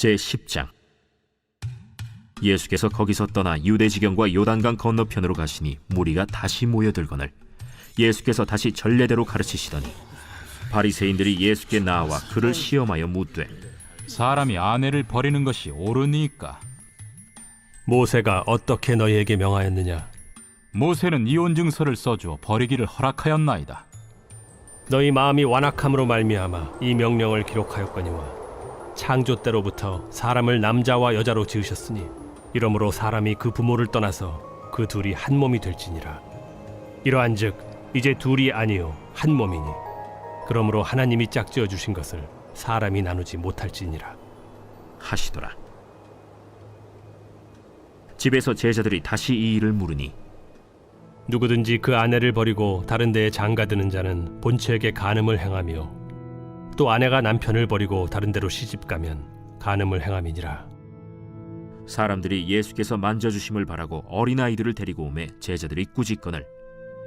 제10장. 예수께서 거기서 떠나 유대지경과 요단강 건너편으로 가시니 무리가 다시 모여들거늘 예수께서 다시 전례대로 가르치시더니 바리새인들이 예수께 나와 그를 시험하여 묻되 사람이 아내를 버리는 것이 옳으니까? 모세가 어떻게 너희에게 명하였느냐? 모세는 이혼 증서를 써주어 버리기를 허락하였나이다. 너희 마음이 완악함으로 말미암아 이 명령을 기록하였거니와 창조 때로부터 사람을 남자와 여자로 지으셨으니 이러므로 사람이 그 부모를 떠나서 그 둘이 한 몸이 될지니라. 이러한즉 이제 둘이 아니요 한 몸이니 그러므로 하나님이 짝지어 주신 것을 사람이 나누지 못할지니라 하시더라. 집에서 제자들이 다시 이 일을 물으니 누구든지 그 아내를 버리고 다른 데에 장가드는 자는 본처에게 간음을 행하며 또 아내가 남편을 버리고 다른 데로 시집가면 간음을 행함이니라. 사람들이 예수께서 만져주심을 바라고 어린아이들을 데리고 오매 제자들이 꾸짖거늘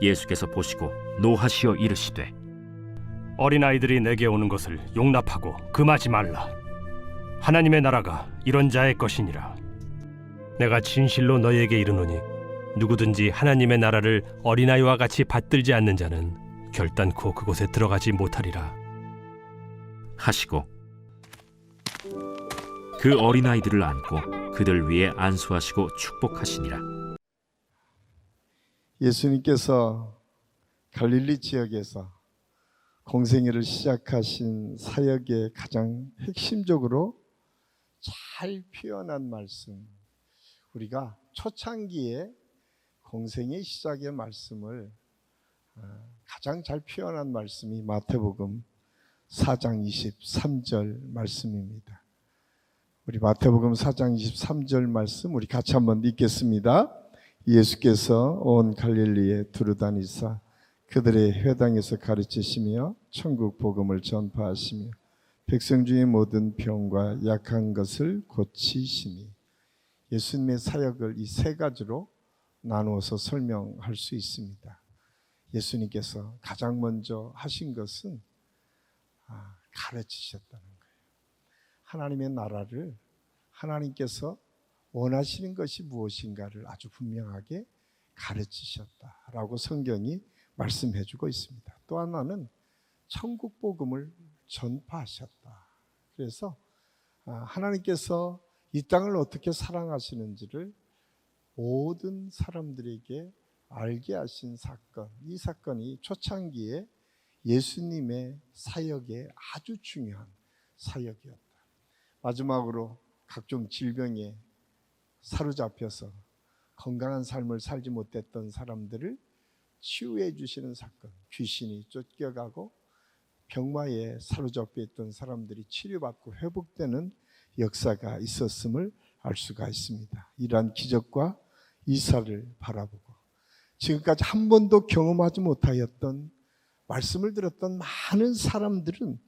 예수께서 보시고 노하시어 이르시되 어린아이들이 내게 오는 것을 용납하고 금하지 말라. 하나님의 나라가 이런 자의 것이니라. 내가 진실로 너희에게 이르노니 누구든지 하나님의 나라를 어린아이와 같이 받들지 않는 자는 결단코 그곳에 들어가지 못하리라 하시고 그 어린아이들을 안고 그들 위에 안수하시고 축복하시니라. 예수님께서 갈릴리 지역에서 공생애를 시작하신 사역의 가장 핵심적으로 잘 표현한 말씀, 우리가 초창기에 공생애 시작의 말씀을 가장 잘 표현한 말씀이 마태복음 4장 23절 말씀입니다. 우리 마태복음 4장 23절 말씀 우리 같이 한번 읽겠습니다. 예수께서 온 갈릴리에 두루다니사 그들의 회당에서 가르치시며 천국 복음을 전파하시며 백성 중의 모든 병과 약한 것을 고치시니. 예수님의 사역을 이 세 가지로 나누어서 설명할 수 있습니다. 예수님께서 가장 먼저 하신 것은 가르치셨다는 거예요. 하나님의 나라를 하나님께서 원하시는 것이 무엇인가를 아주 분명하게 가르치셨다라고 성경이 말씀해주고 있습니다. 또 하나는 천국 복음을 전파하셨다. 그래서 하나님께서 이 땅을 어떻게 사랑하시는지를 모든 사람들에게 알게 하신 사건, 이 사건이 초창기에 예수님의 사역에 아주 중요한 사역이었다. 마지막으로 각종 질병에 사로잡혀서 건강한 삶을 살지 못했던 사람들을 치유해 주시는 사건, 귀신이 쫓겨가고 병마에 사로잡혀 있던 사람들이 치료받고 회복되는 역사가 있었음을 알 수가 있습니다. 이러한 기적과 이사를 바라보고 지금까지 한 번도 경험하지 못하였던 말씀을 들었던 많은 사람들은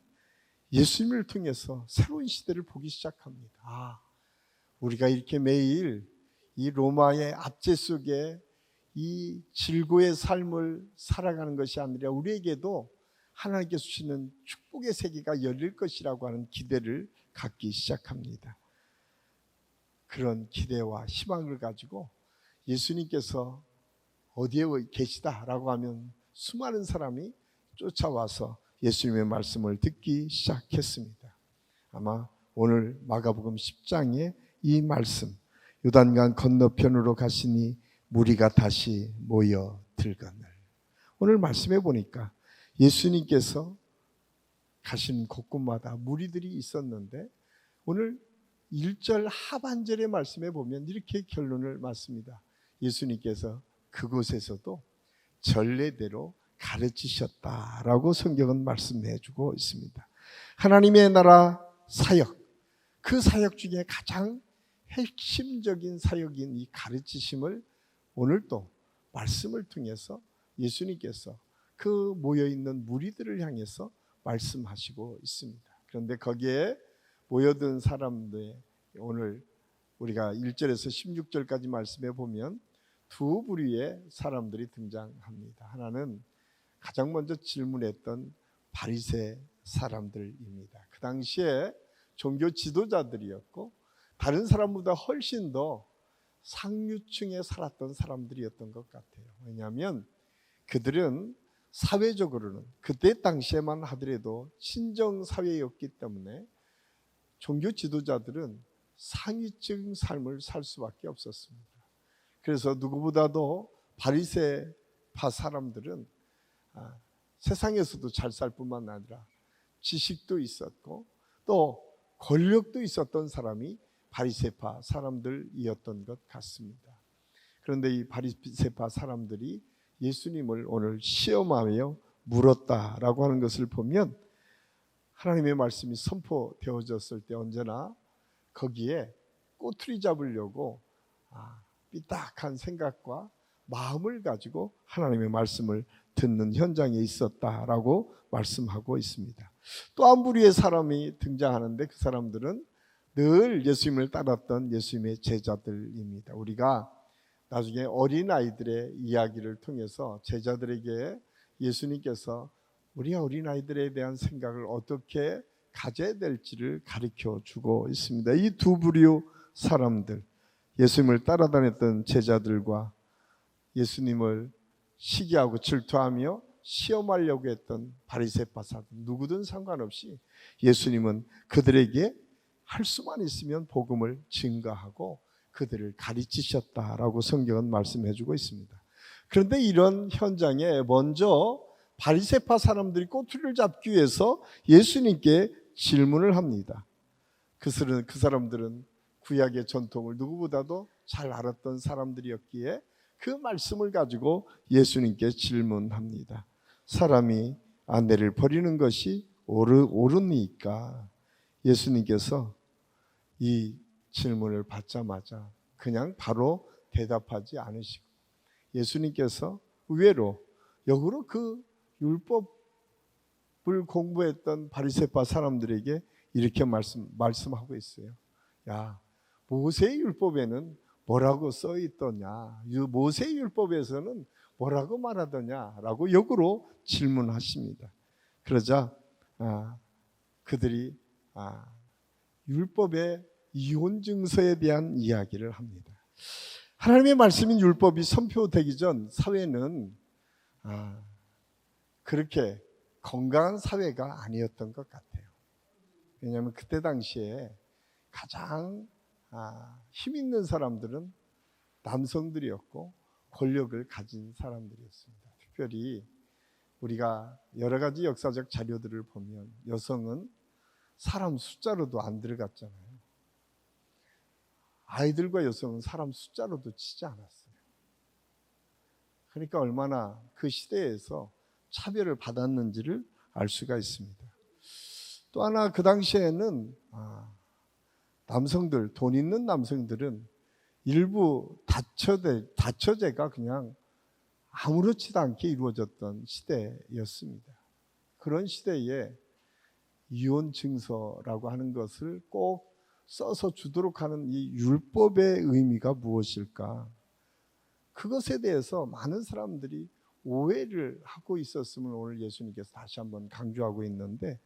예수님을 통해서 새로운 시대를 보기 시작합니다. 우리가 이렇게 매일 이 로마의 압제 속에 이 질고의 삶을 살아가는 것이 아니라 우리에게도 하나님께서 주시는 축복의 세계가 열릴 것이라고 하는 기대를 갖기 시작합니다. 그런 기대와 희망을 가지고 예수님께서 어디에 계시다라고 하면 수많은 사람이 쫓아와서 예수님의 말씀을 듣기 시작했습니다. 아마 오늘 마가복음 10장의 이 말씀, 요단강 건너편으로 가시니 무리가 다시 모여 들거늘. 오늘 말씀해 보니까 예수님께서 가신 곳곳마다 무리들이 있었는데 오늘 1절 하반절의 말씀에 보면 이렇게 결론을 맞습니다. 예수님께서 그곳에서도 전례대로 가르치셨다라고 성경은 말씀해 주고 있습니다. 하나님의 나라 사역, 그 사역 중에 가장 핵심적인 사역인 이 가르치심을 오늘도 말씀을 통해서 예수님께서 그 모여있는 무리들을 향해서 말씀하시고 있습니다. 그런데 거기에 모여든 사람들, 오늘 우리가 1절에서 16절까지 말씀해 보면 두 부류의 사람들이 등장합니다. 하나는 가장 먼저 질문했던 바리새 사람들입니다. 그 당시에 종교 지도자들이었고 다른 사람보다 훨씬 더 상류층에 살았던 사람들이었던 것 같아요. 왜냐하면 그들은 사회적으로는 그때 당시에만 하더라도 친정 사회였기 때문에 종교 지도자들은 상위층 삶을 살 수밖에 없었습니다. 그래서 누구보다도 바리새파 사람들은 세상에서도 잘 살 뿐만 아니라 지식도 있었고 또 권력도 있었던 사람이 바리새파 사람들이었던 것 같습니다. 그런데 이 바리새파 사람들이 예수님을 오늘 시험하며 물었다라고 하는 것을 보면 하나님의 말씀이 선포되어졌을 때 언제나 거기에 꼬투리 잡으려고 삐딱한 생각과 마음을 가지고 하나님의 말씀을 듣는 현장에 있었다라고 말씀하고 있습니다. 또 한 부류의 사람이 등장하는데 그 사람들은 늘 예수님을 따랐던 예수님의 제자들입니다. 우리가 나중에 어린아이들의 이야기를 통해서 제자들에게 예수님께서 우리가 어린아이들에 대한 생각을 어떻게 가져야 될지를 가르쳐 주고 있습니다. 이 두 부류 사람들, 예수님을 따라다녔던 제자들과 예수님을 시기하고 질투하며 시험하려고 했던 바리새파사들, 누구든 상관없이 예수님은 그들에게 할 수만 있으면 복음을 증거하고 그들을 가르치셨다라고 성경은 말씀해 주고 있습니다. 그런데 이런 현장에 먼저 바리새파 사람들이 꼬투리를 잡기 위해서 예수님께 질문을 합니다. 그 사람들은 구약의 전통을 누구보다도 잘 알았던 사람들이었기에 그 말씀을 가지고 예수님께 질문합니다. 사람이 아내를 버리는 것이 옳으니까? 예수님께서 이 질문을 받자마자 그냥 바로 대답하지 않으시고 예수님께서 의외로 역으로 그 율법을 공부했던 바리새파 사람들에게 이렇게 말씀하고 있어요. 야, 모세의 율법에는 뭐라고 써 있더냐? 모세의 율법에서는 뭐라고 말하더냐라고 역으로 질문하십니다. 그러자 그들이 율법의 이혼 증서에 대한 이야기를 합니다. 하나님의 말씀인 율법이 선포되기 전 사회는 그렇게 건강한 사회가 아니었던 것 같아요. 왜냐하면 그때 당시에 가장 힘 있는 사람들은 남성들이었고 권력을 가진 사람들이었습니다. 특별히 우리가 여러 가지 역사적 자료들을 보면 여성은 사람 숫자로도 안 들어갔잖아요. 아이들과 여성은 사람 숫자로도 치지 않았어요. 그러니까 얼마나 그 시대에서 차별을 받았는지를 알 수가 있습니다. 또 하나 그 당시에는 남성들, 돈 있는 남성들은 일부 다처제가 그냥 아무렇지도 않게 이루어졌던 시대였습니다. 그런 시대에 이혼 증서라고 하는 것을 꼭 써서 주도록 하는 이 율법의 의미가 무엇일까? 그것에 대해서 많은 사람들이 오해를 하고 있었음을 오늘 예수님께서 다시 한번 강조하고 있는데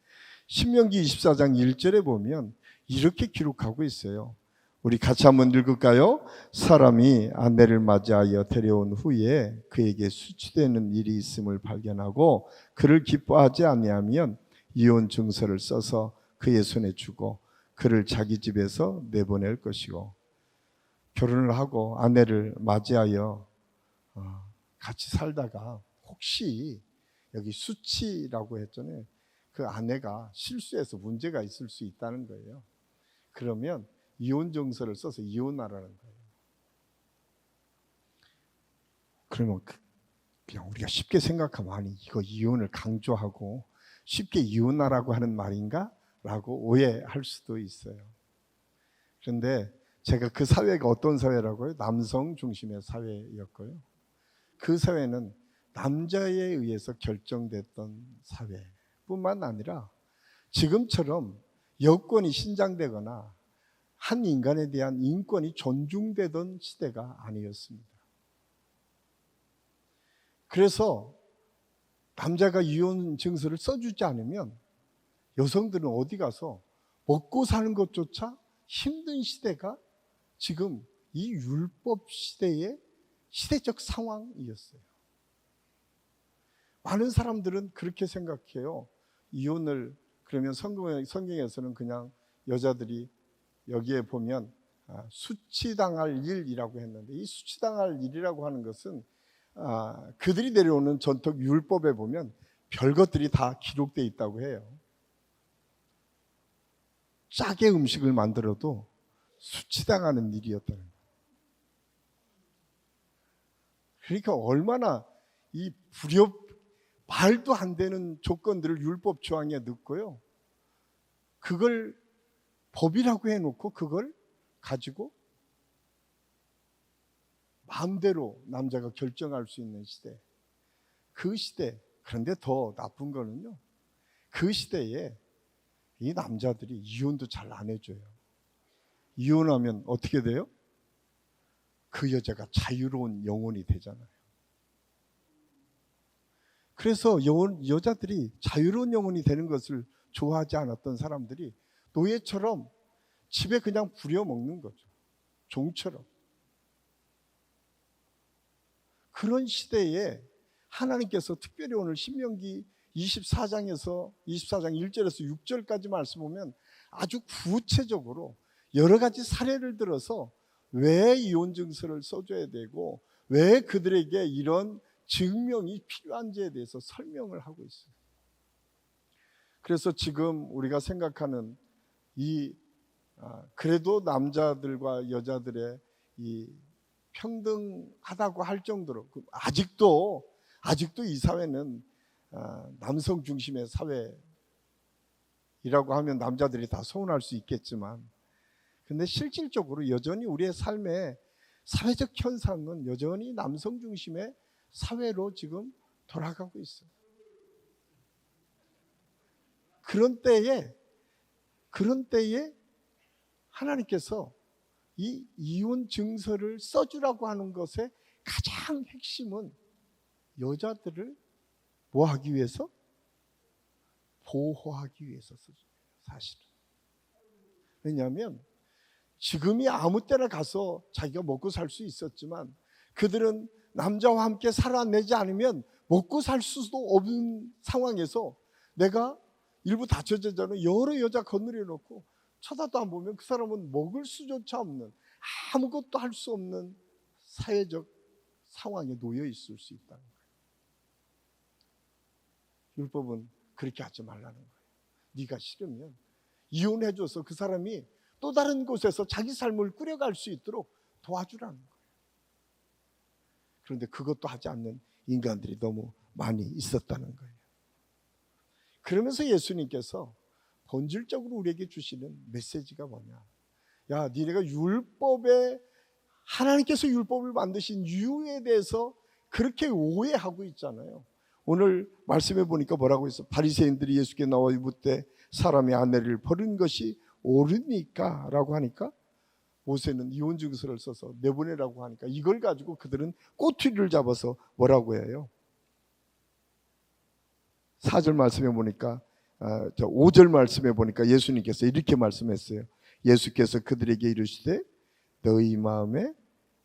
신명기 24장 1절에 보면 이렇게 기록하고 있어요. 우리 같이 한번 읽을까요? 사람이 아내를 맞이하여 데려온 후에 그에게 수치되는 일이 있음을 발견하고 그를 기뻐하지 아니하면 이혼 증서를 써서 그의 손에 주고 그를 자기 집에서 내보낼 것이고, 결혼을 하고 아내를 맞이하여 같이 살다가 혹시 여기 수치라고 했잖아요. 그 아내가 실수해서 문제가 있을 수 있다는 거예요. 그러면 이혼 증서를 써서 이혼하라는 거예요. 그러면 그냥 우리가 쉽게 생각하면 아니 이거 이혼을 강조하고 쉽게 이혼하라고 하는 말인가? 라고 오해할 수도 있어요. 그런데 제가 그 사회가 어떤 사회라고요? 남성 중심의 사회였고요. 그 사회는 남자에 의해서 결정됐던 사회뿐만 아니라 지금처럼 여권이 신장되거나 한 인간에 대한 인권이 존중되던 시대가 아니었습니다. 그래서 남자가 이혼 증서를 써주지 않으면 여성들은 어디 가서 먹고 사는 것조차 힘든 시대가 지금 이 율법 시대의 시대적 상황이었어요. 많은 사람들은 그렇게 생각해요. 이혼을 그러면 성경에서는 그냥 여자들이 여기에 보면 수치당할 일이라고 했는데, 이 수치당할 일이라고 하는 것은 그들이 내려오는 전통 율법에 보면 별것들이 다 기록되어 있다고 해요. 짜게 음식을 만들어도 수치당하는 일이었다는 거예요. 그러니까 얼마나 이 말도 안 되는 조건들을 율법 조항에 넣고요, 그걸 법이라고 해놓고 그걸 가지고 마음대로 남자가 결정할 수 있는 시대, 그 시대. 그런데 더 나쁜 거는요, 그 시대에 이 남자들이 이혼도 잘 안 해줘요. 이혼하면 어떻게 돼요? 그 여자가 자유로운 영혼이 되잖아요. 그래서 여자들이 자유로운 영혼이 되는 것을 좋아하지 않았던 사람들이 노예처럼 집에 그냥 부려먹는 거죠. 종처럼. 그런 시대에 하나님께서 특별히 오늘 신명기 24장 1절에서 6절까지 말씀 보면 아주 구체적으로 여러 가지 사례를 들어서 왜 이혼 증서를 써줘야 되고 왜 그들에게 이런 증명이 필요한지에 대해서 설명을 하고 있어요. 그래서 지금 우리가 생각하는 그래도 남자들과 여자들의 이 평등하다고 할 정도로 아직도 이 사회는 남성 중심의 사회이라고 하면 남자들이 다 서운할 수 있겠지만, 근데 실질적으로 여전히 우리의 삶의 사회적 현상은 여전히 남성 중심의 사회로 지금 돌아가고 있어요. 그런 때에 하나님께서 이 이혼 증서를 써주라고 하는 것의 가장 핵심은 여자들을 뭐 하기 위해서? 보호하기 위해서 써줘요, 사실은. 왜냐하면 지금이 아무 때나 가서 자기가 먹고 살 수 있었지만 그들은 남자와 함께 살아내지 않으면 먹고 살 수도 없는 상황에서 내가 일부 다처제자는 여러 여자 거느려 놓고 쳐다도 안 보면 그 사람은 먹을 수조차 없는, 아무것도 할 수 없는 사회적 상황에 놓여 있을 수 있다는 거예요. 율법은 그렇게 하지 말라는 거예요. 네가 싫으면 이혼해줘서 그 사람이 또 다른 곳에서 자기 삶을 꾸려갈 수 있도록 도와주라는 거예요. 그런데 그것도 하지 않는 인간들이 너무 많이 있었다는 거예요. 그러면서 예수님께서 본질적으로 우리에게 주시는 메시지가 뭐냐? 야, 니네가 하나님께서 율법을 만드신 이유에 대해서 그렇게 오해하고 있잖아요. 오늘 말씀해 보니까 뭐라고 했어? 바리새인들이 예수께 나와 묻되 사람의 아내를 버린 것이 옳으니까 라고 하니까, 모세는 이혼 증서를 써서 내보내라고 하니까 이걸 가지고 그들은 꼬투리를 잡아서 뭐라고 해요? 4절 말씀해 보니까 5절 말씀해 보니까 예수님께서 이렇게 말씀했어요. 예수께서 그들에게 이르시되 너희 마음에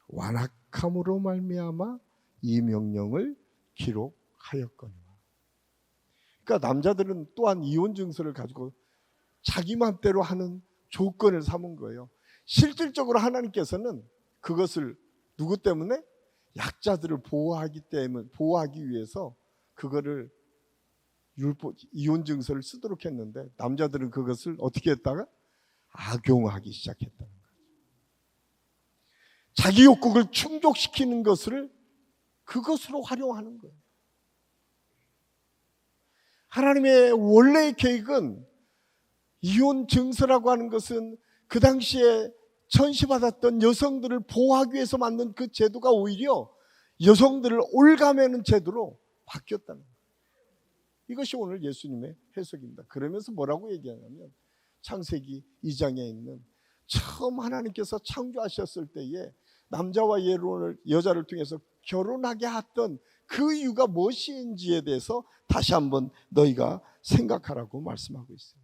완악함으로 말미암아 이 명령을 기록하였거니와. 그러니까 남자들은 또한 이혼 증서를 가지고 자기 맘대로 하는 조건을 삼은 거예요. 실질적으로 하나님께서는 그것을 누구 때문에? 약자들을 보호하기 위해서 그거를 이혼 증서를 쓰도록 했는데, 남자들은 그것을 어떻게 했다가 악용하기 시작했다는 거죠. 자기 욕구를 충족시키는 것을 그것으로 활용하는 거예요. 하나님의 원래의 계획은 이혼 증서라고 하는 것은 그 당시에 천시받았던 여성들을 보호하기 위해서 만든 그 제도가 오히려 여성들을 올가매는 제도로 바뀌었다는 거예요. 이것이 오늘 예수님의 해석입니다. 그러면서 뭐라고 얘기하냐면 창세기 2장에 있는 처음 하나님께서 창조하셨을 때에 남자와 여자를 통해서 결혼하게 했던 그 이유가 무엇인지에 대해서 다시 한번 너희가 생각하라고 말씀하고 있어요.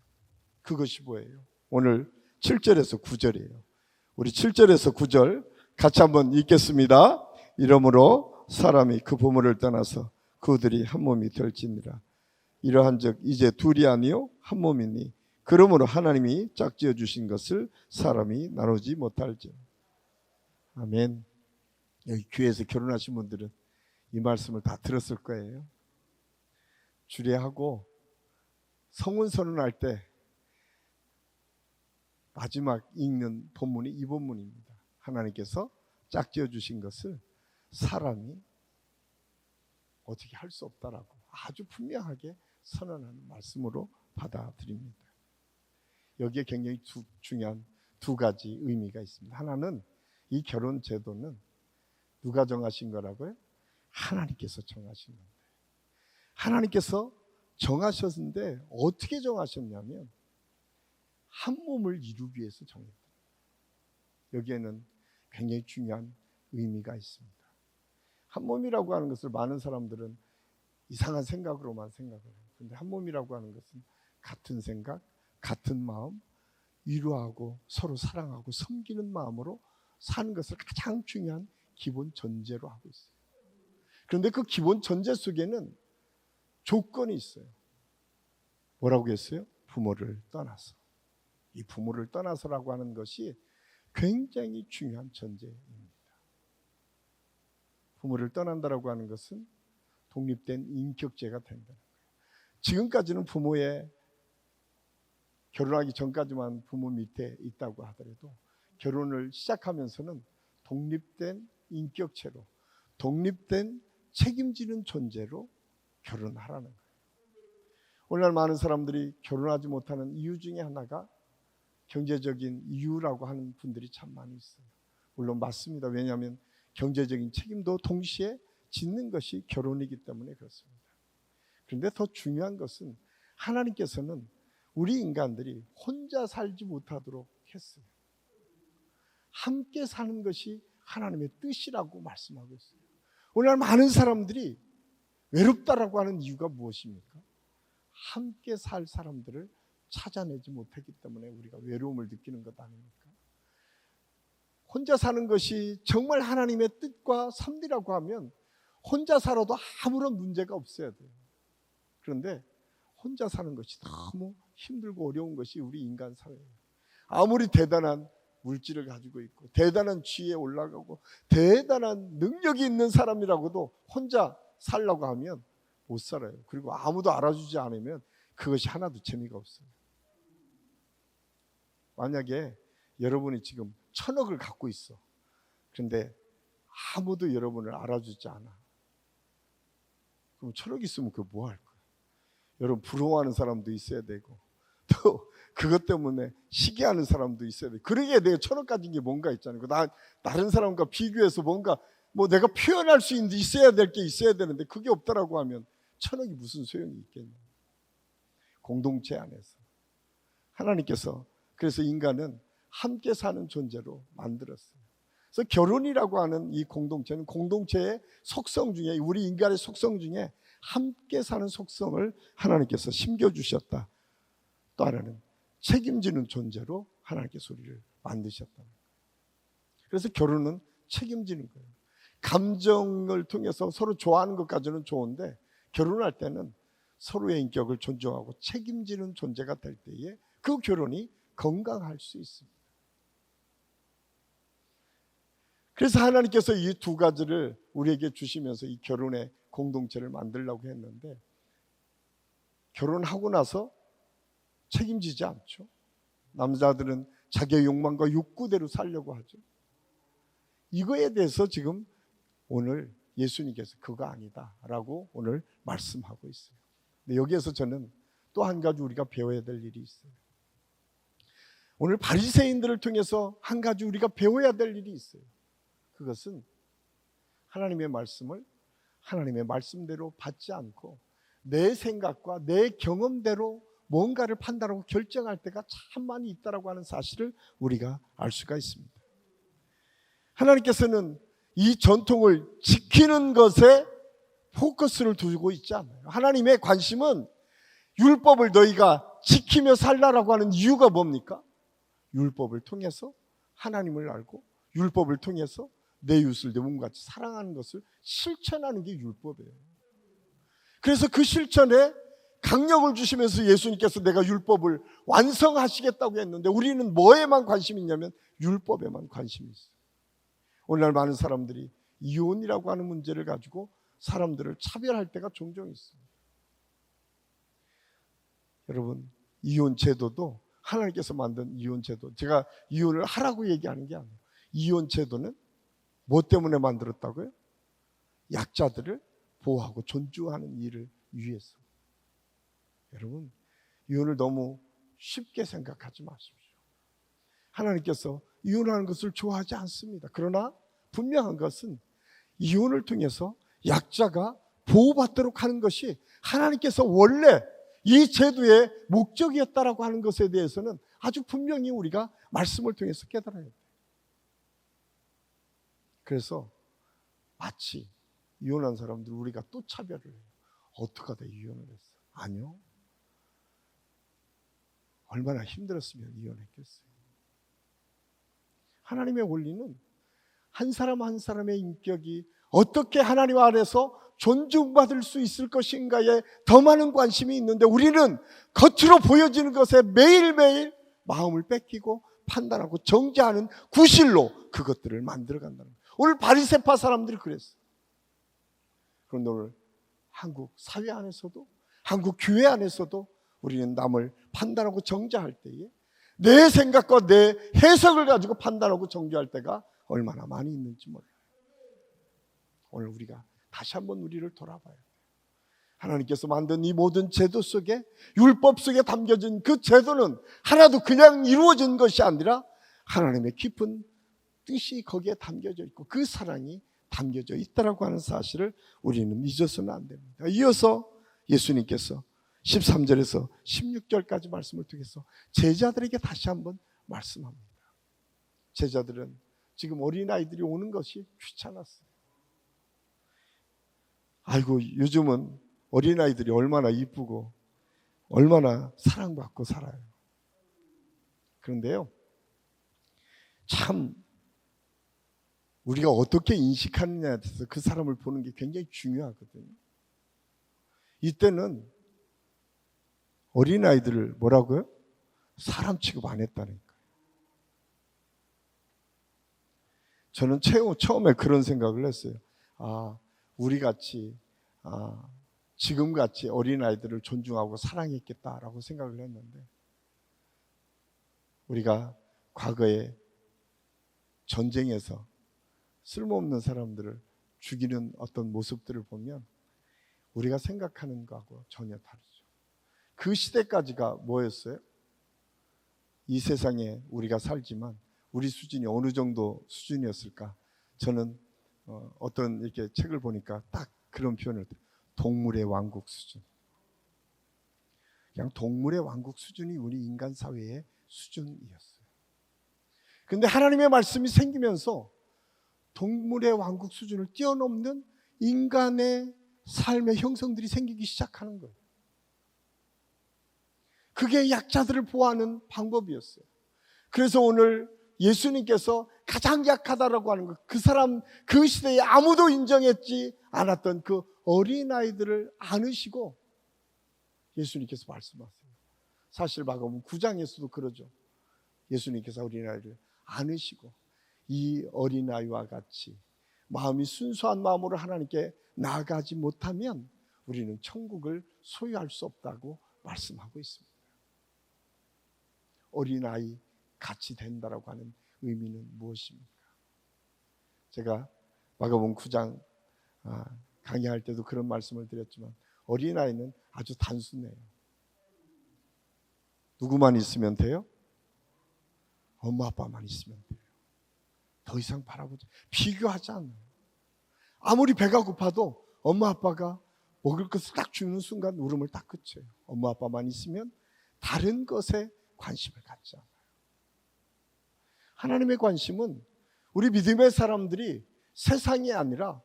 그것이 뭐예요? 오늘 7절에서 9절이에요. 우리 7절에서 9절 같이 한번 읽겠습니다. 이러므로 사람이 그 부모를 떠나서 그들이 한 몸이 될지니라. 이러한 즉 이제 둘이 아니요 한 몸이니 그러므로 하나님이 짝지어 주신 것을 사람이 나누지 못할지. 아멘. 여기 교회에서 결혼하신 분들은 이 말씀을 다 들었을 거예요. 주례하고 성혼 선언할 때 마지막 읽는 본문이 이 본문입니다. 하나님께서 짝지어 주신 것을 사람이 어떻게 할 수 없다라고 아주 분명하게 선언하는 말씀으로 받아들입니다. 여기에 굉장히 중요한 두 가지 의미가 있습니다. 하나는 이 결혼 제도는 누가 정하신 거라고요? 하나님께서 정하신 겁니다. 하나님께서 정하셨는데 어떻게 정하셨냐면 한 몸을 이루기 위해서 정했다. 여기에는 굉장히 중요한 의미가 있습니다. 한 몸이라고 하는 것을 많은 사람들은 이상한 생각으로만 생각을 해요. 그런데 한 몸이라고 하는 것은 같은 생각, 같은 마음, 위로하고 서로 사랑하고 섬기는 마음으로 사는 것을 가장 중요한 기본 전제로 하고 있어요. 그런데 그 기본 전제 속에는 조건이 있어요. 뭐라고 했어요? 부모를 떠나서. 이 부모를 떠나서라고 하는 것이 굉장히 중요한 전제입니다. 부모를 떠난다라고 하는 것은 독립된 인격체가 된다는 거예요. 지금까지는 부모의 결혼하기 전까지만 부모 밑에 있다고 하더라도 결혼을 시작하면서는 독립된 인격체로, 독립된 책임지는 존재로 결혼하라는 거예요. 오늘날 많은 사람들이 결혼하지 못하는 이유 중에 하나가 경제적인 이유라고 하는 분들이 참 많이 있어요. 물론 맞습니다. 왜냐하면 경제적인 책임도 동시에 짓는 것이 결혼이기 때문에 그렇습니다. 그런데 더 중요한 것은 하나님께서는 우리 인간들이 혼자 살지 못하도록 했어요. 함께 사는 것이 하나님의 뜻이라고 말씀하고 있어요. 오늘날 많은 사람들이 외롭다라고 하는 이유가 무엇입니까? 함께 살 사람들을 찾아내지 못했기 때문에 우리가 외로움을 느끼는 것 아닙니까? 혼자 사는 것이 정말 하나님의 뜻과 섭리라고 하면 혼자 살아도 아무런 문제가 없어야 돼요. 그런데 혼자 사는 것이 너무 힘들고 어려운 것이 우리 인간 사회예요. 아무리 대단한 물질을 가지고 있고 대단한 지위에 올라가고 대단한 능력이 있는 사람이라고도 혼자 살려고 하면 못 살아요. 그리고 아무도 알아주지 않으면 그것이 하나도 재미가 없어요. 만약에 여러분이 지금 1,000억을 갖고 있어. 그런데 아무도 여러분을 알아주지 않아. 그럼 1,000억 있으면 그거 뭐 할 거야? 여러분 부러워하는 사람도 있어야 되고 또 그것 때문에 시기하는 사람도 있어야 돼. 그러기에 내가 1,000억 가진 게 뭔가 있잖아요. 다른 사람과 비교해서 뭔가 뭐 내가 표현할 수 있어야 될 게 있어야 되는데 그게 없다라고 하면 1,000억이 무슨 소용이 있겠냐. 공동체 안에서 하나님께서 그래서 인간은 함께 사는 존재로 만들었어요. 그래서 결혼이라고 하는 이 공동체는 공동체의 속성 중에 우리 인간의 속성 중에 함께 사는 속성을 하나님께서 심겨주셨다. 또 하나는 책임지는 존재로 하나님께서 우리를 만드셨다. 그래서 결혼은 책임지는 거예요. 감정을 통해서 서로 좋아하는 것까지는 좋은데 결혼할 때는 서로의 인격을 존중하고 책임지는 존재가 될 때에 그 결혼이 건강할 수 있습니다. 그래서 하나님께서 이 두 가지를 우리에게 주시면서 이 결혼의 공동체를 만들려고 했는데 결혼하고 나서 책임지지 않죠. 남자들은 자기의 욕망과 욕구대로 살려고 하죠. 이거에 대해서 지금 오늘 예수님께서 그거 아니다라고 오늘 말씀하고 있어요. 근데 여기에서 저는 또 한 가지 우리가 배워야 될 일이 있어요. 오늘 바리새인들을 통해서 한 가지 우리가 배워야 될 일이 있어요. 그것은 하나님의 말씀을 하나님의 말씀대로 받지 않고 내 생각과 내 경험대로 뭔가를 판단하고 결정할 때가 참 많이 있다라고 하는 사실을 우리가 알 수가 있습니다. 하나님께서는 이 전통을 지키는 것에 포커스를 두고 있지 않아요. 하나님의 관심은 율법을 너희가 지키며 살라라고 하는 이유가 뭡니까? 율법을 통해서 하나님을 알고 율법을 통해서 내 이웃을 내 몸같이 사랑하는 것을 실천하는 게 율법이에요. 그래서 그 실천에 강력을 주시면서 예수님께서 내가 율법을 완성하시겠다고 했는데 우리는 뭐에만 관심이 있냐면 율법에만 관심이 있어요. 오늘날 많은 사람들이 이혼이라고 하는 문제를 가지고 사람들을 차별할 때가 종종 있습니다. 여러분, 이혼 제도도 하나님께서 만든 이혼 제도, 제가 이혼을 하라고 얘기하는 게 아니에요. 이혼 제도는 뭐 때문에 만들었다고요? 약자들을 보호하고 존중하는 일을 위해서. 여러분, 이혼을 너무 쉽게 생각하지 마십시오. 하나님께서 이혼하는 것을 좋아하지 않습니다. 그러나 분명한 것은 이혼을 통해서 약자가 보호받도록 하는 것이 하나님께서 원래 이 제도의 목적이었다라고 하는 것에 대해서는 아주 분명히 우리가 말씀을 통해서 깨달아야 돼요. 그래서 마치 이혼한 사람들 우리가 또 차별을 해요. 어떻게 하다 이혼을 했어? 아니요. 얼마나 힘들었으면 이혼했겠어요. 하나님의 원리는 한 사람 한 사람의 인격이 어떻게 하나님 안에서 존중받을 수 있을 것인가에 더 많은 관심이 있는데 우리는 겉으로 보여지는 것에 매일매일 마음을 뺏기고 판단하고 정죄하는 구실로 그것들을 만들어간다는 거예요. 오늘 바리새파 사람들이 그랬어요. 그런데 오늘 한국 사회 안에서도 한국 교회 안에서도 우리는 남을 판단하고 정죄할 때에 내 생각과 내 해석을 가지고 판단하고 정죄할 때가 얼마나 많이 있는지 몰라요. 오늘 우리가 다시 한번 우리를 돌아봐야 돼요. 하나님께서 만든 이 모든 제도 속에 율법 속에 담겨진 그 제도는 하나도 그냥 이루어진 것이 아니라 하나님의 깊은 뜻이 거기에 담겨져 있고 그 사랑이 담겨져 있다라고 하는 사실을 우리는 잊어서는 안 됩니다. 이어서 예수님께서 13절에서 16절까지 말씀을 통해서 제자들에게 다시 한번 말씀합니다. 제자들은 지금 어린아이들이 오는 것이 귀찮았어요. 아이고, 요즘은 어린아이들이 얼마나 이쁘고 얼마나 사랑받고 살아요. 그런데요, 참 우리가 어떻게 인식하느냐에 대해서 그 사람을 보는 게 굉장히 중요하거든요. 이때는 어린아이들을 뭐라고요? 사람 취급 안 했다니까요. 저는 처음에 그런 생각을 했어요. 우리같이 지금같이 어린아이들을 존중하고 사랑했겠다라고 생각을 했는데 우리가 과거에 전쟁에서 쓸모없는 사람들을 죽이는 어떤 모습들을 보면 우리가 생각하는 거하고 전혀 다르죠. 그 시대까지가 뭐였어요? 이 세상에 우리가 살지만 우리 수준이 어느 정도 수준이었을까? 저는 어떤 이렇게 책을 보니까 딱 그런 표현을 해요. 동물의 왕국 수준. 그냥 동물의 왕국 수준이 우리 인간 사회의 수준이었어요. 그런데 하나님의 말씀이 생기면서 동물의 왕국 수준을 뛰어넘는 인간의 삶의 형성들이 생기기 시작하는 거예요. 그게 약자들을 보호하는 방법이었어요. 그래서 오늘 예수님께서 가장 약하다라고 하는 것, 그 사람, 그 시대에 아무도 인정했지 않았던 그 어린아이들을 안으시고 예수님께서 말씀하세요. 사실 마가복음 9장에서도 그러죠. 예수님께서 어린아이를 안으시고 이 어린아이와 같이 마음이 순수한 마음으로 하나님께 나아가지 못하면 우리는 천국을 소유할 수 없다고 말씀하고 있습니다. 어린아이 같이 된다라고 하는 의미는 무엇입니까? 제가 마가복음 9장 강의할 때도 그런 말씀을 드렸지만 어린아이는 아주 단순해요. 누구만 있으면 돼요? 엄마 아빠만 있으면 돼요. 더 이상 바라보지 비교하지 않아요. 아무리 배가 고파도 엄마 아빠가 먹을 것을 딱 주는 순간 울음을 딱 그쳐요. 엄마 아빠만 있으면 다른 것에 관심을 갖지 않아요. 하나님의 관심은 우리 믿음의 사람들이 세상이 아니라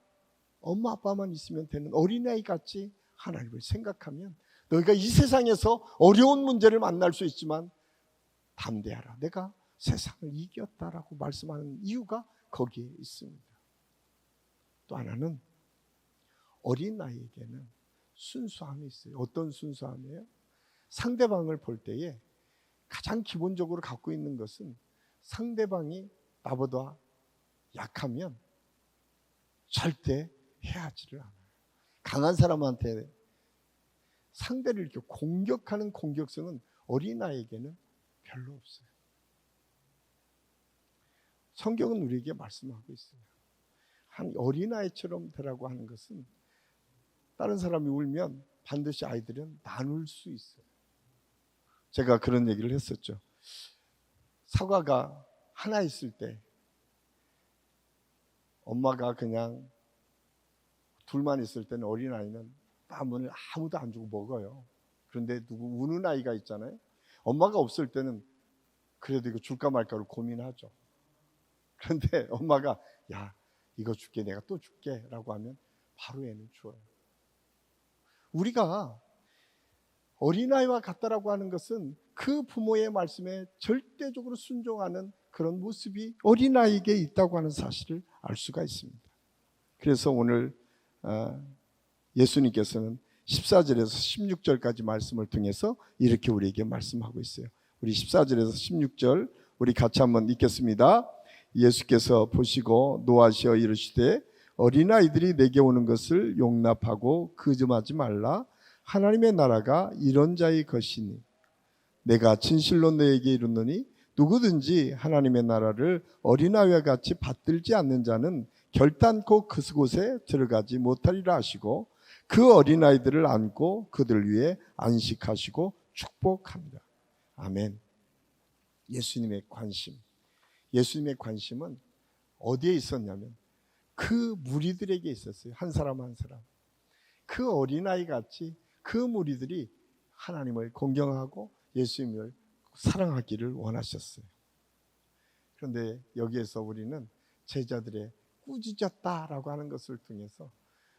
엄마 아빠만 있으면 되는 어린아이 같이 하나님을 생각하면 너희가 이 세상에서 어려운 문제를 만날 수 있지만 담대하라. 내가 세상을 이겼다라고 말씀하는 이유가 거기에 있습니다. 또 하나는 어린아이에게는 순수함이 있어요. 어떤 순수함이에요? 상대방을 볼 때에 가장 기본적으로 갖고 있는 것은 상대방이 나보다 약하면 절대 해하지를 않아요. 강한 사람한테 상대를 이렇게 공격하는 공격성은 어린아이에게는 별로 없어요. 성경은 우리에게 말씀하고 있어요. 한 어린아이처럼 되라고 하는 것은 다른 사람이 울면 반드시 아이들은 나눌 수 있어요. 제가 그런 얘기를 했었죠. 사과가 하나 있을 때 엄마가 그냥 둘만 있을 때는 어린아이는 아무는 아무도 안 주고 먹어요. 그런데 누구 우는 아이가 있잖아요. 엄마가 없을 때는 그래도 이거 줄까 말까를 고민하죠. 그런데 엄마가 야 이거 줄게 내가 또 줄게 라고 하면 바로 애는 줘요. 우리가 어린아이와 같다라고 하는 것은 그 부모의 말씀에 절대적으로 순종하는 그런 모습이 어린아이에게 있다고 하는 사실을 알 수가 있습니다. 그래서 오늘 예수님께서는 14절에서 16절까지 말씀을 통해서 이렇게 우리에게 말씀하고 있어요. 우리 14절에서 16절 우리 같이 한번 읽겠습니다. 예수께서 보시고 노하시어 이르시되 어린아이들이 내게 오는 것을 용납하고 거짓하지 말라. 하나님의 나라가 이런 자의 것이니 내가 진실로 너에게 이르노니 누구든지 하나님의 나라를 어린아이와 같이 받들지 않는 자는 결단코 그곳에 들어가지 못하리라 하시고 그 어린아이들을 안고 그들 위에 안식하시고 축복합니다. 아멘. 예수님의 관심은 어디에 있었냐면 그 무리들에게 있었어요. 한 사람 한 사람. 그 어린아이 같이 그 무리들이 하나님을 공경하고 예수님을 사랑하기를 원하셨어요. 그런데 여기에서 우리는 제자들의 꾸짖었다라고 하는 것을 통해서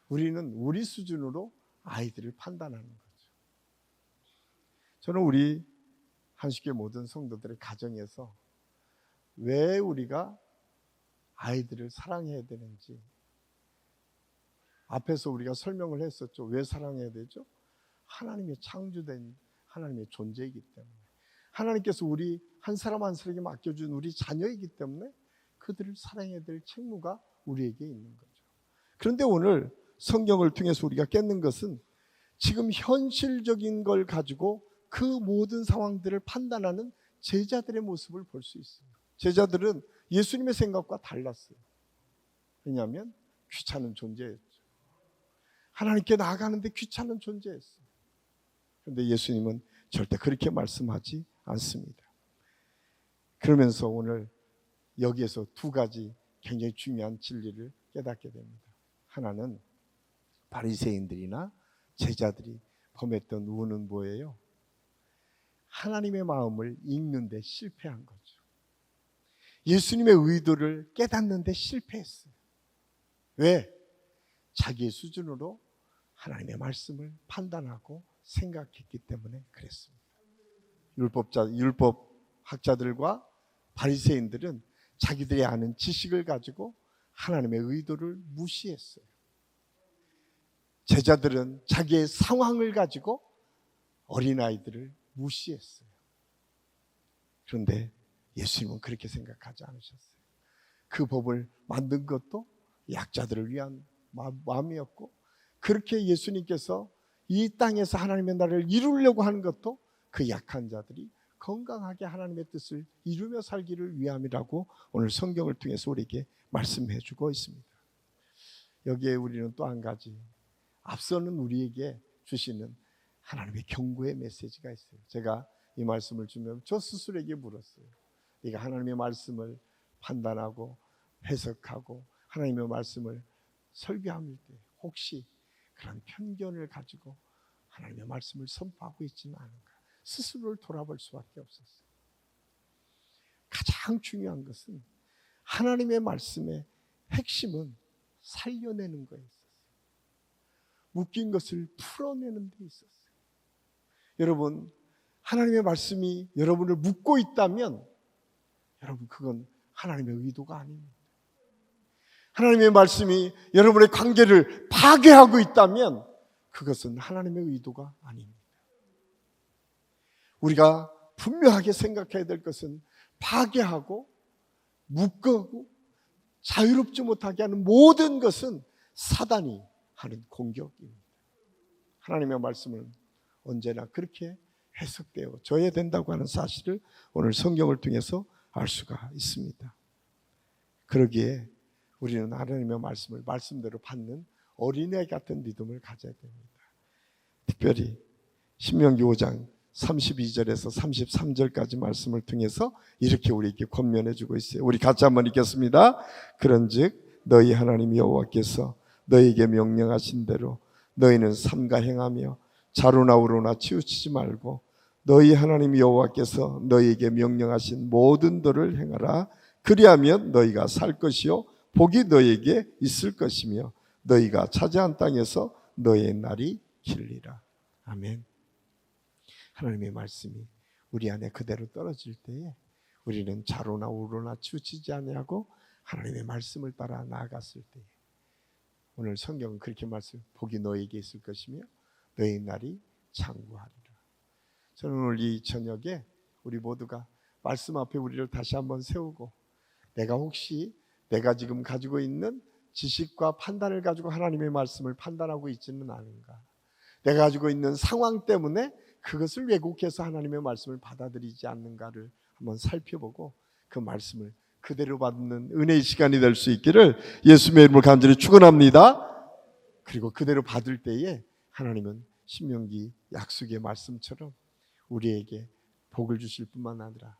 우리는 우리 수준으로 아이들을 판단하는 거죠. 저는 우리 한식교회 모든 성도들의 가정에서 왜 우리가 아이들을 사랑해야 되는지 앞에서 우리가 설명을 했었죠. 왜 사랑해야 되죠? 하나님의 창조된 하나님의 존재이기 때문에 하나님께서 우리 한 사람 한 사람에게 맡겨준 우리 자녀이기 때문에 그들을 사랑해야 될 책무가 우리에게 있는 거죠. 그런데 오늘 성경을 통해서 우리가 깨는 것은 지금 현실적인 걸 가지고 그 모든 상황들을 판단하는 제자들의 모습을 볼 수 있어요. 제자들은 예수님의 생각과 달랐어요. 왜냐하면 귀찮은 존재였죠. 하나님께 나아가는데 귀찮은 존재였어요. 그런데 예수님은 절대 그렇게 말씀하지 않습니다. 그러면서 오늘 여기에서 두 가지 굉장히 중요한 진리를 깨닫게 됩니다. 하나는 바리새인들이나 제자들이 범했던 우는 뭐예요? 하나님의 마음을 읽는 데 실패한 거죠. 예수님의 의도를 깨닫는 데 실패했어요. 왜? 자기의 수준으로 하나님의 말씀을 판단하고 생각했기 때문에 그랬습니다. 율법학자들과 바리새인들은 자기들이 아는 지식을 가지고 하나님의 의도를 무시했어요. 제자들은 자기의 상황을 가지고 어린아이들을 무시했어요. 그런데 예수님은 그렇게 생각하지 않으셨어요. 그 법을 만든 것도 약자들을 위한 마음이었고 그렇게 예수님께서 이 땅에서 하나님의 나라를 이루려고 하는 것도 그 약한 자들이 건강하게 하나님의 뜻을 이루며 살기를 위함이라고 오늘 성경을 통해서 우리에게 말씀해 주고 있습니다. 여기에 우리는 또 한 가지 앞서는 우리에게 주시는 하나님의 경고의 메시지가 있어요. 제가 이 말씀을 주면 저 스스로에게 물었어요. 네가 하나님의 말씀을 판단하고 해석하고 하나님의 말씀을 설교할 때 혹시 그런 편견을 가지고 하나님의 말씀을 선포하고 있지는 않은가? 스스로를 돌아볼 수밖에 없었어요. 가장 중요한 것은 하나님의 말씀의 핵심은 살려내는 거에 있었어요. 묶인 것을 풀어내는 데 있었어요. 여러분, 하나님의 말씀이 여러분을 묶고 있다면 여러분, 그건 하나님의 의도가 아닙니다. 하나님의 말씀이 여러분의 관계를 파괴하고 있다면 그것은 하나님의 의도가 아닙니다. 우리가 분명하게 생각해야 될 것은 파괴하고 묶고 자유롭지 못하게 하는 모든 것은 사단이 하는 공격입니다. 하나님의 말씀은 언제나 그렇게 해석되어 져야 된다고 하는 사실을 오늘 성경을 통해서 알 수가 있습니다. 그러기에 우리는 하나님의 말씀을 말씀대로 받는 어린애 같은 믿음을 가져야 됩니다. 특별히 신명기 5장 32절에서 33절까지 말씀을 통해서 이렇게 우리에게 권면해 주고 있어요. 우리 같이 한번 읽겠습니다. 그런즉 너희 하나님 여호와께서 너희에게 명령하신 대로 너희는 삼가 행하며 자루나 우루나 치우치지 말고 너희 하나님 여호와께서 너희에게 명령하신 모든 도를 행하라. 그리하면 너희가 살 것이요 복이 너희에게 있을 것이며 너희가 차지한 땅에서 너희의 날이 길리라. 아멘. 하나님의 말씀이 우리 안에 그대로 떨어질 때에 우리는 자루나 우루나 치우치지 아니하고 하나님의 말씀을 따라 나아갔을 때에 오늘 성경은 그렇게 말씀, 복이 너희에게 있을 것이며 너희 날이 장구하리라. 저는 오늘 이 저녁에 우리 모두가 말씀 앞에 우리를 다시 한번 세우고 내가 지금 가지고 있는 지식과 판단을 가지고 하나님의 말씀을 판단하고 있지는 않은가, 내가 가지고 있는 상황 때문에 그것을 왜곡해서 하나님의 말씀을 받아들이지 않는가를 한번 살펴보고 그 말씀을 그대로 받는 은혜의 시간이 될 수 있기를 예수님의 이름으로 간절히 축원합니다. 그리고 그대로 받을 때에 하나님은 신명기 약속의 말씀처럼 우리에게 복을 주실 뿐만 아니라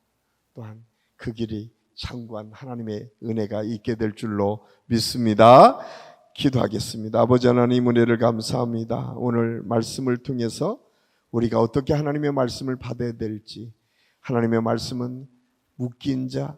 또한 그 길이 장구한 하나님의 은혜가 있게 될 줄로 믿습니다. 기도하겠습니다. 아버지 하나님, 은혜를 감사합니다. 오늘 말씀을 통해서 우리가 어떻게 하나님의 말씀을 받아야 될지, 하나님의 말씀은 묶인 자,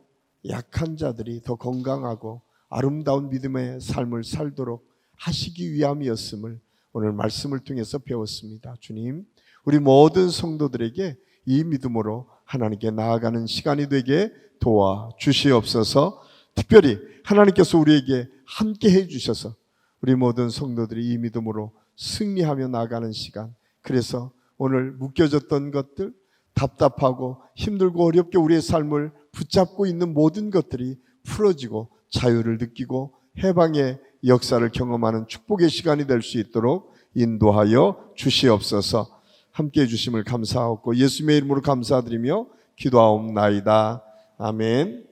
약한 자들이 더 건강하고 아름다운 믿음의 삶을 살도록 하시기 위함이었음을 오늘 말씀을 통해서 배웠습니다. 주님, 우리 모든 성도들에게 이 믿음으로 하나님께 나아가는 시간이 되게 도와주시옵소서. 특별히 하나님께서 우리에게 함께 해주셔서 우리 모든 성도들이 이 믿음으로 승리하며 나아가는 시간, 그래서 오늘 묶여졌던 것들, 답답하고 힘들고 어렵게 우리의 삶을 붙잡고 있는 모든 것들이 풀어지고 자유를 느끼고 해방의 역사를 경험하는 축복의 시간이 될 수 있도록 인도하여 주시옵소서. 함께해 주심을 감사하고 예수님의 이름으로 감사드리며 기도하옵나이다. 아멘.